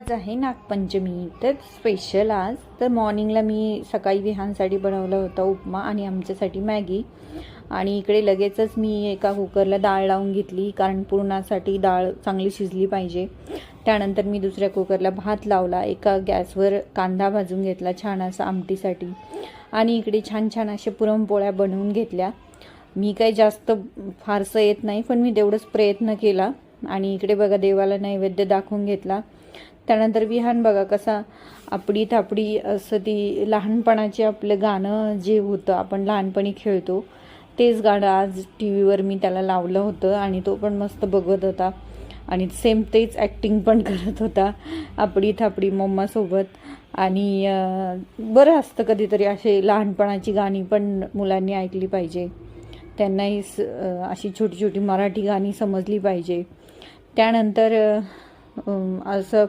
आज आहे नागपंचमी, तर स्पेशल आज तर मॉर्निंगला मी सकाळी विहानसाठी बनवला होता उपमा आणि आमच्यासाठी मॅगी. आणि इकडे लगेचच मी एका कुकरला डाळ लावून घेतली, कारण पुरणासाठी डाळ चांगली शिजली पाहिजे. त्यानंतर मी दुसऱ्या कुकरला भात लावला, एका गॅसवर कांदा भाजून घेतला छान असा आमटीसाठी. आणि इकडे छान छान अशा पुरणपोळ्या बनवून घेतल्या. मी काही जास्त फारसं येत नाही, पण मी तेवढंच प्रयत्न केला. आणि इकडे बघा देवाला नैवेद्य दाखवून घेतला. त्यानंतर विहान बघा कसा आपडी थापडी असं ती लहानपणाचे आपलं गाणं जे होतं आपण लहानपणी खेळतो तेच गाणं आज टी व्हीवर मी त्याला लावलं होतं आणि तो पण मस्त बघत होता आणि सेम तेच ॲक्टिंग पण करत होता आपडी थापडी मम्मासोबत. आणि बरं असतं कधीतरी असे लहानपणाची गाणी पण मुलांनी ऐकली पाहिजे, त्यांनाही अशी छोटी छोटी मराठी गाणी समजली पाहिजे. त्यानंतर असं